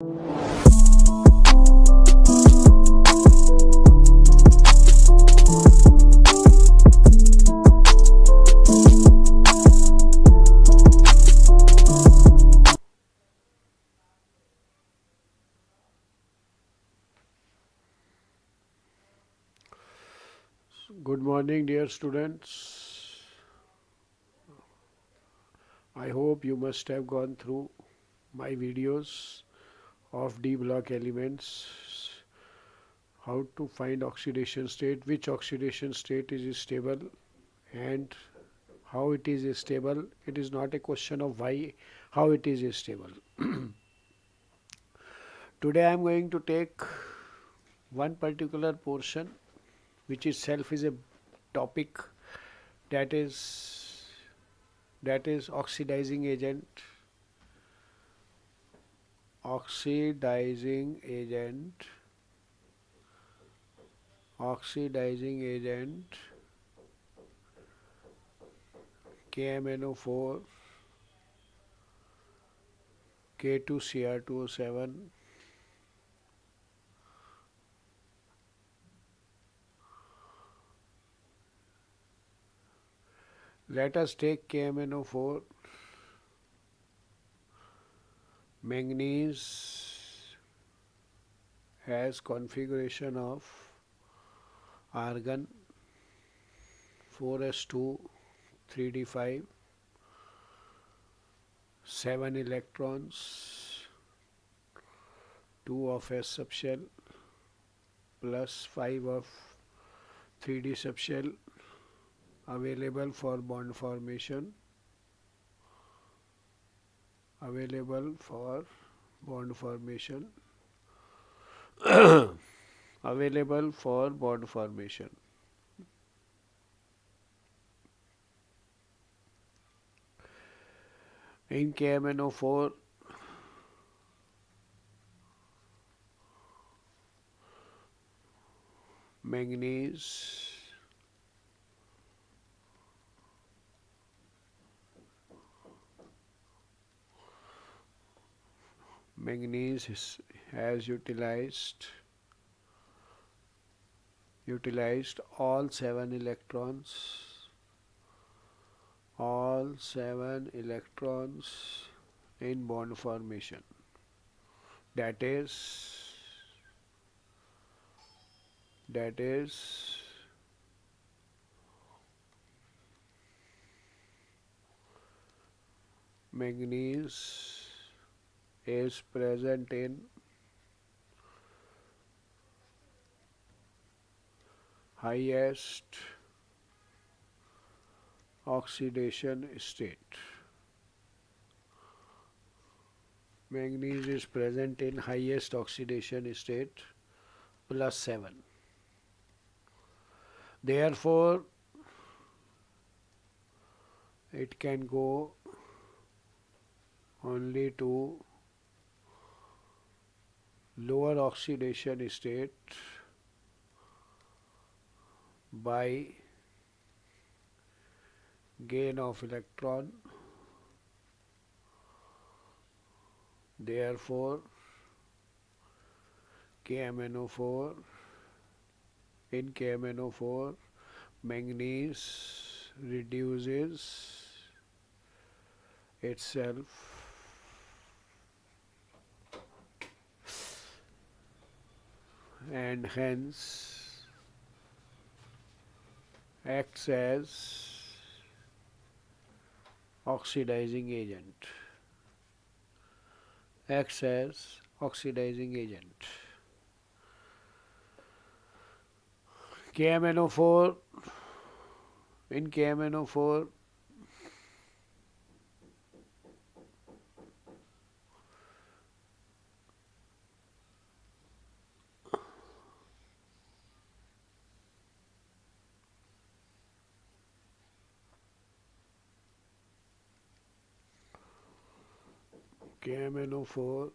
Good morning, dear students. I hope you must have gone through my videos of D block elements, how to find oxidation state, which oxidation state is stable, and how it is stable. It is not a question of why, how it is stable. Today I am going to take one particular portion which itself is a topic, that is oxidizing agent. Oxidizing agent, oxidizing agent, KMNO4, K2Cr2O7. Let us take KMNO4. Manganese has configuration of argon 4s2 3d5, 7 electrons, 2 of s subshell plus 5 of 3d subshell available for bond formation, available for bond formation, available for bond formation. In KMNO4, manganese has utilized all 7 electrons in bond formation. That is manganese is present in highest oxidation state. Manganese is present in highest oxidation state +7. Therefore, it can go only to lower oxidation state by gain of electron. Therefore, KMNO4, in KMNO4, manganese reduces itself and hence acts as oxidizing agent. Acts as oxidizing agent. KMNO4, in KMNO4, KMNO4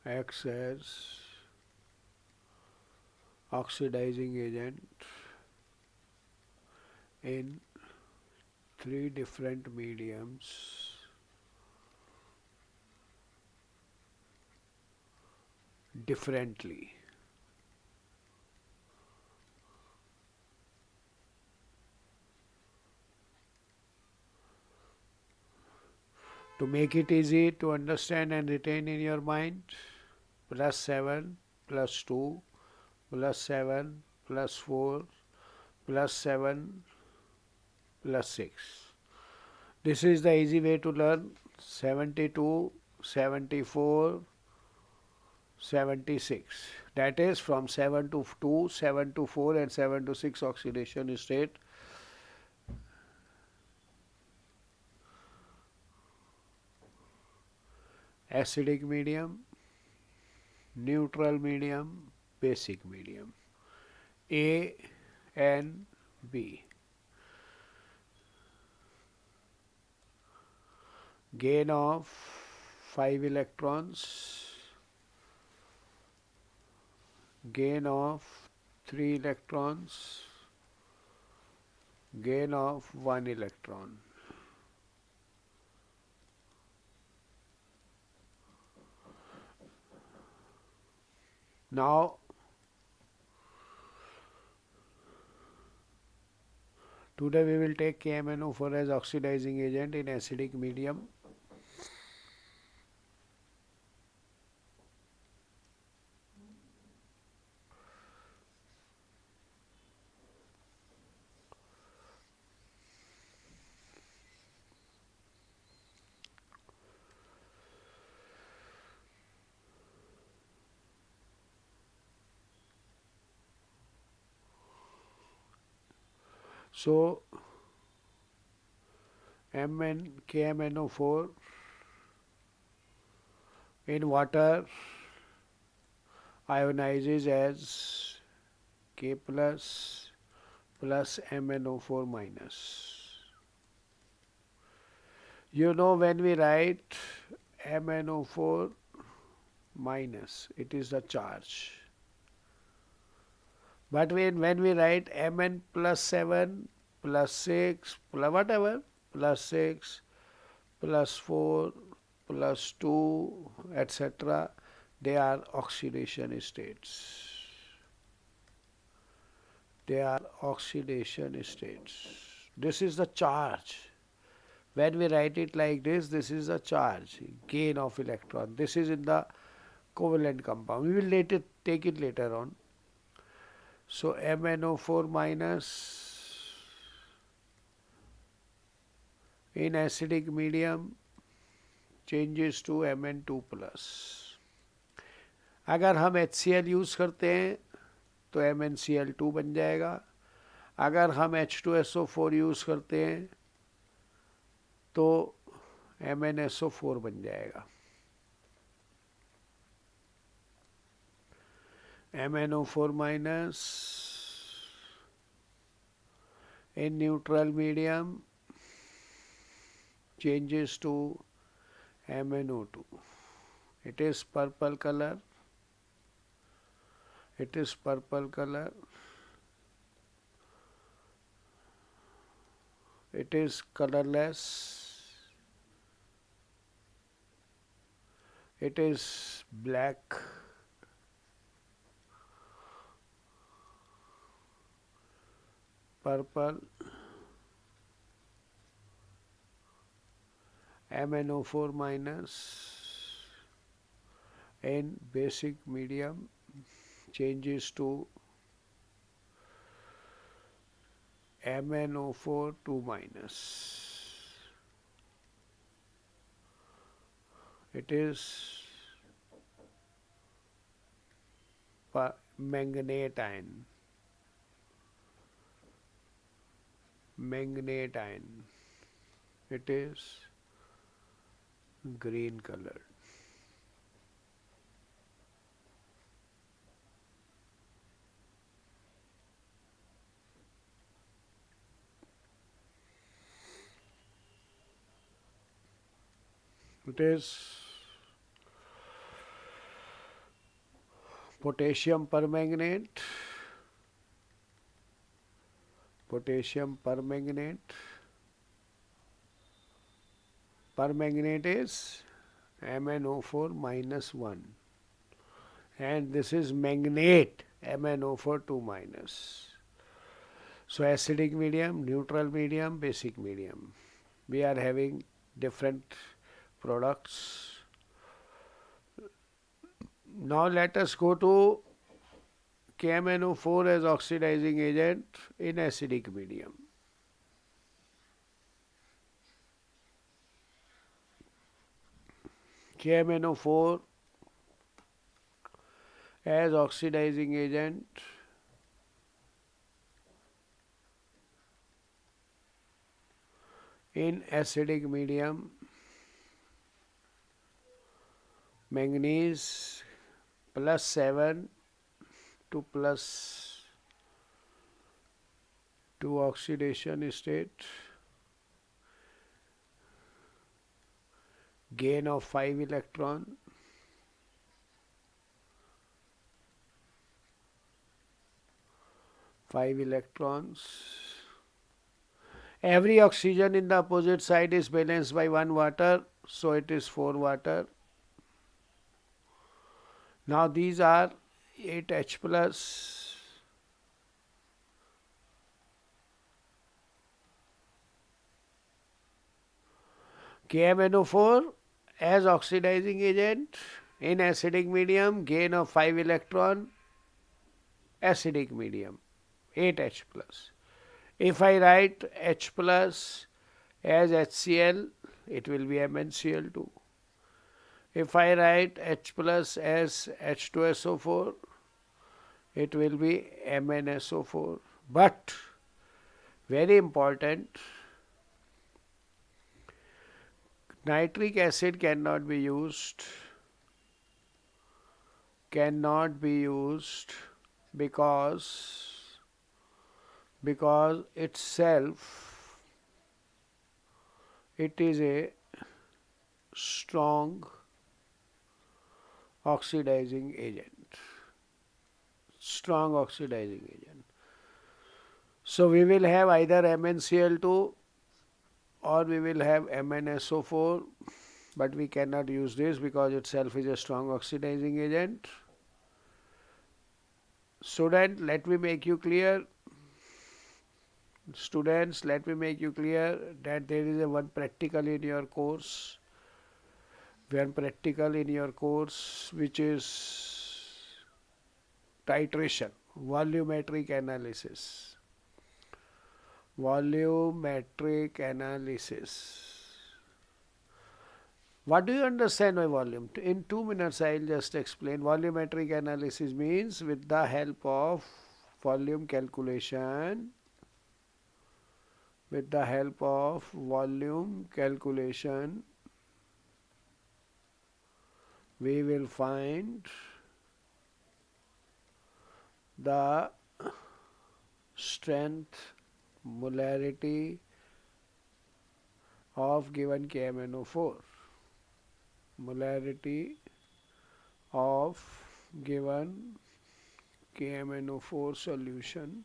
acts as oxidizing agent in 3 different mediums differently. To make it easy to understand and retain in your mind, plus 7 plus 2 plus 7 plus 4 plus 7 plus 6. This is the easy way to learn 72, 74, 76. That is from 7 to 2, 7 to 4 and 7 to 6 oxidation state. Acidic medium, neutral medium, basic medium. A and B. Gain of 5 electrons, gain of 3 electrons, gain of 1 electron. Now, today we will take KMnO4 as oxidizing agent in acidic medium. So, KMnO4 in water ionizes as K plus plus MnO4 minus. You know, when we write MnO4 minus, it is the charge. But when we write Mn plus 7 plus 6 plus whatever plus 6 plus 4 plus 2 etc., they are oxidation states. They are oxidation states. This is the charge. When we write it like this is the charge, gain of electron. This is in the covalent compound. We will later take it later on. So MnO4 minus in acidic medium changes to Mn2 plus. अगर हम HCl use करते हैं तो MnCl2 बन जाएगा. अगर हम H2SO4 use करते हैं तो MnSO4 बन जाएगा. MnO4 minus in neutral medium changes to MnO2. It is purple color. It is purple color. It is colorless. It is black. Purple. MnO4 minus in basic medium changes to MnO4 2 minus. It is manganate ion. Manganate ion. It is green colored. It is potassium permanganate. Potassium permanganate. Permanganate is MnO4 minus 1. and this is manganate, MnO4 2 minus. So acidic medium, neutral medium, basic medium. We are having different products. Now let us go to KMnO4 as oxidizing agent in acidic medium. KMnO4 as oxidizing agent in acidic medium, manganese plus 7 to plus 2 oxidation state, gain of 5 electron, five electrons. Every oxygen in the opposite side is balanced by 1 water, so it is 4 water. Now these are 8H plus, KMnO4 as oxidizing agent in acidic medium, gain of 5 electron, acidic medium, 8H plus. If I write H plus as HCl, it will be MnCl2. If I write H plus as H2SO4, it will be MnSO4. But very important, nitric acid cannot be used because itself it is a strong oxidizing agent. So we will have either MnCl2 or we will have MnSO4, but we cannot use this because itself is a strong oxidizing agent. Students, let me make you clear that there is one practical in your course, which is titration, volumetric analysis. What do you understand by volume? In 2 minutes I will just explain. Volumetric analysis means with the help of volume calculation, we will find the strength, molarity of given KMnO4. Molarity of given KMnO4 solution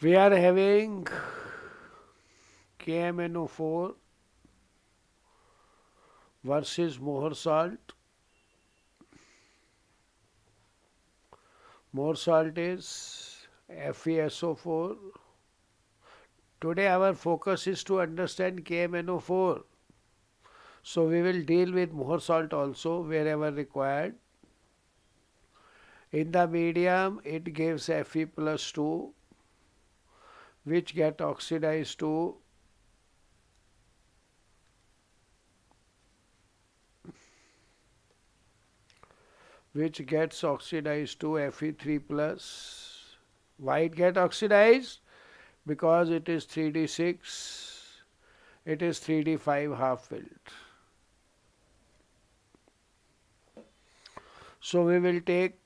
we are having KMnO4 versus Mohr salt. Mohr salt is FeSO4. Today our focus is to understand KMnO4. So we will deal with Mohr salt also wherever required. In the medium it gives Fe plus 2, which gets oxidized to Fe3 plus. Why it get oxidized? Because it is 3d6, it is 3d5 half filled. So we will take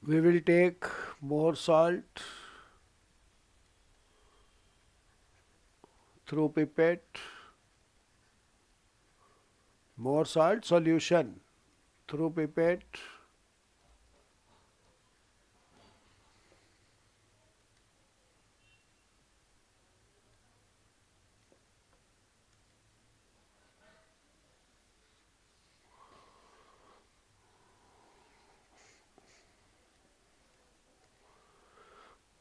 We will take more salt through pipette, more salt solution through pipette,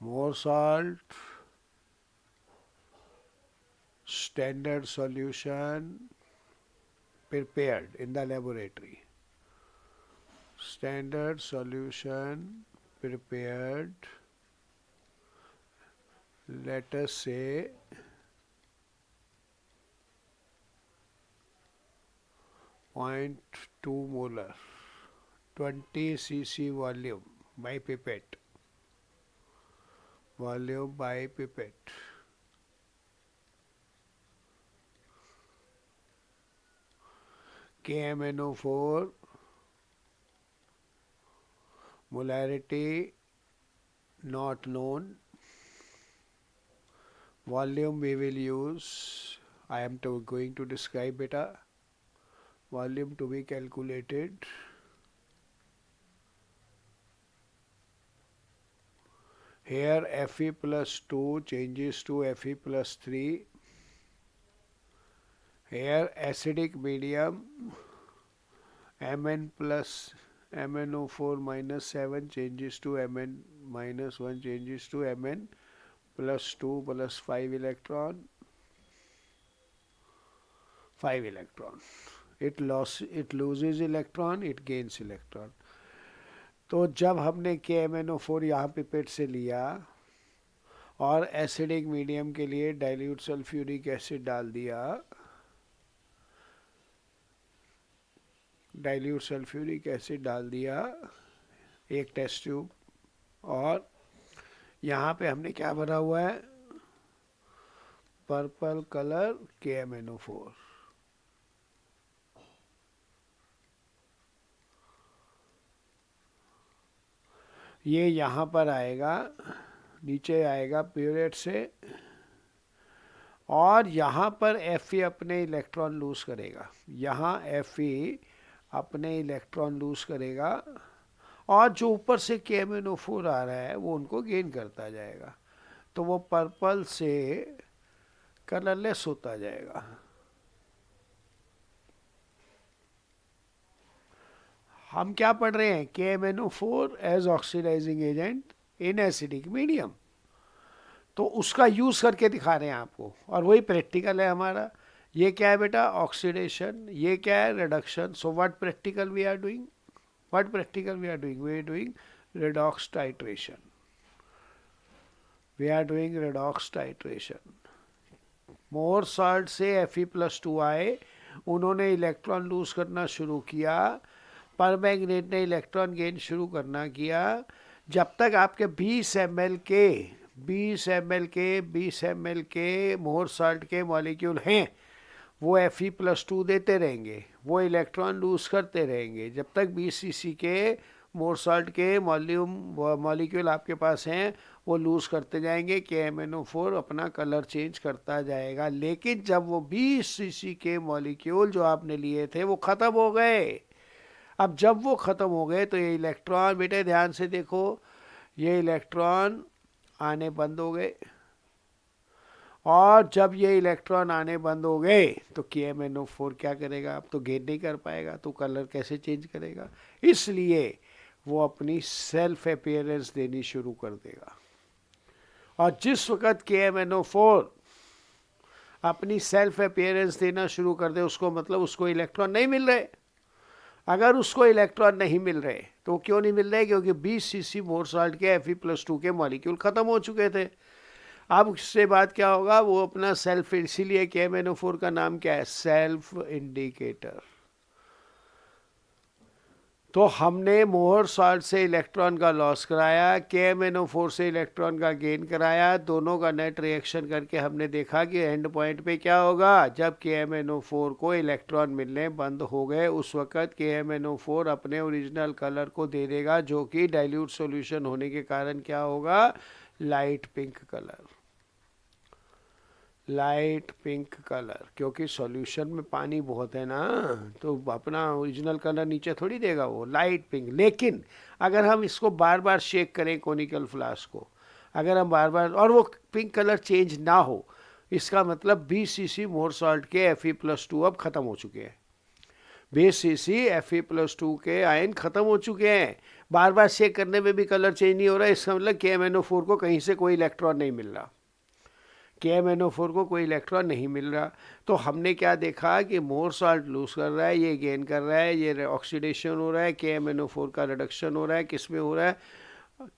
more salt, standard solution prepared in the laboratory. Standard solution prepared, let us say 0.2 molar, 20 cc volume by pipette. Volume by pipette. KMNO4 molarity not known. Volume we will use, I am going to describe it. Volume to be calculated. Here Fe plus 2 changes to Fe plus 3. Here acidic medium Mn plus MnO4 minus 7 changes to Mn minus 1 changes to Mn plus 2 plus 5 electron. 5 electron. It loses electron, it gains electron. तो जब हमने KMnO4 यहाँ pipette से लिया और acidic medium के लिए dilute sulphuric acid डाल दिया, डाइल्यूट सल्फ्यूरिक एसिड डाल दिया एक टेस्ट ट्यूब, और यहाँ पे हमने क्या भरा हुआ है, पर्पल कलर KMnO4. ये यहाँ पर आएगा, नीचे आएगा प्यूरेट से, और यहाँ पर Fe अपने इलेक्ट्रॉन लूज करेगा. यहाँ Fe अपने इलेक्ट्रॉन लूज करेगा और जो ऊपर से KMnO4 आ रहा है वो उनको गेन करता जाएगा. तो वो पर्पल से कलरलेस होता जाएगा. हम क्या पढ़ रहे हैं, KMnO4 as oxidizing agent in acidic medium. तो उसका यूज करके दिखा रहे हैं आपको, और वही प्रैक्टिकल है हमारा. ये क्या है बेटा, ऑक्सीडेशन. ये क्या है, reduction. So what practical we are doing, what practical we are doing, we are doing redox titration. We are doing redox titration. Mohr salt से Fe प्लस 2 आए, उन्होंने इलेक्ट्रॉन लूज करना शुरू किया, परमैंगनेट ने इलेक्ट्रॉन गेन शुरू करना किया. जब तक आपके 20 ml के मोर साल्ट के मॉलिक्यूल हैं, वो Fe प्लस 2 देते रहेंगे, वो इलेक्ट्रॉन लूज करते रहेंगे. जब तक 20 cc के मोर साल्ट के मॉलिक्यूल आपके पास हैं, वो लूज करते जाएंगे. KMnO4 अपना कलर चेंज करता जाएगा. लेकिन जब वो 20 cc के मॉलिक्यूल जो आपने लिए थे वो ख़त्म हो गए, अब जब वो ख़त्म हो गए तो ये इलेक्ट्रॉन, बेटे ध्यान से देखो, ये इलेक्ट्रॉन आने बंद हो गए. और जब ये इलेक्ट्रॉन आने बंद हो गए तो KMnO4 क्या करेगा, अब तो गेन नहीं कर पाएगा, तो कलर कैसे चेंज करेगा. इसलिए वो अपनी सेल्फ अपीयरेंस देनी शुरू कर देगा. और जिस वक्त KMnO4 अपनी सेल्फ अपीयरेंस देना शुरू कर दे, उसको मतलब उसको इलेक्ट्रॉन नहीं मिल रहे. अगर उसको इलेक्ट्रॉन नहीं मिल रहे तो क्यों नहीं मिल रहे, क्योंकि 20 cc मोर साल्ट के Fe प्लस 2 के मॉलिक्यूल ख़त्म हो चुके थे. अब इससे बात क्या होगा, वो अपना सेल्फ, इसीलिए KMnO4 का नाम क्या है, सेल्फ इंडिकेटर. तो हमने मोहर सॉल्ट से इलेक्ट्रॉन का लॉस कराया, KMnO4 से इलेक्ट्रॉन का गेन कराया, दोनों का नेट रिएक्शन करके हमने देखा कि एंड पॉइंट पे क्या होगा। जब KMnO4 को इलेक्ट्रॉन मिलने बंद हो गए उस वक्त KMnO4 अपने ओरिजिनल कलर को दे देगा, जो कि डाइल्यूट सॉल्यूशन होने के कारण क्या होगा, light pink colour. Light pink colour, क्योंकि सॉल्यूशन में पानी बहुत है ना, तो अपना ओरिजिनल कलर नीचे थोड़ी देगा वो, लाइट पिंक। लेकिन अगर हम इसको बार बार शेक करें कोनिकल फ्लास्क को, अगर हम बार बार, और वो पिंक कलर चेंज ना हो, इसका मतलब 20 cc मोर सॉल्ट के Fe+2 अब ख़त्म हो चुके हैं। 20 cc Fe+2 के आयन ख़त्म हो चुके हैं। बार बार शेक करने में भी कलर चेंज नहीं हो रहा है, इसका मतलब KMnO4 को कहीं से कोई इलेक्ट्रॉन नहीं मिल रहा, KMnO4 को कोई इलेक्ट्रॉन नहीं मिल रहा। तो हमने क्या देखा कि मोर सॉल्ट लूज कर रहा है, ये गेन कर रहा है, ये ऑक्सीडेशन हो रहा है, KMnO4 का रिडक्शन हो रहा है, किस में हो रहा है,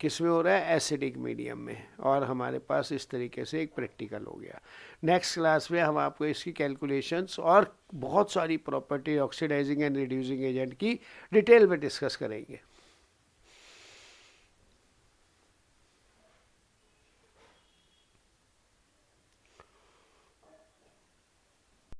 किस में हो रहा है, एसिडिक मीडियम में। और हमारे पास इस तरीके से एक प्रैक्टिकल हो गया। नेक्स्ट क्लास में हम आपको इसकी कैलकुलेशंस और बहुत सारी property oxidizing and reducing agent की डिटेल में डिस्कस करेंगे।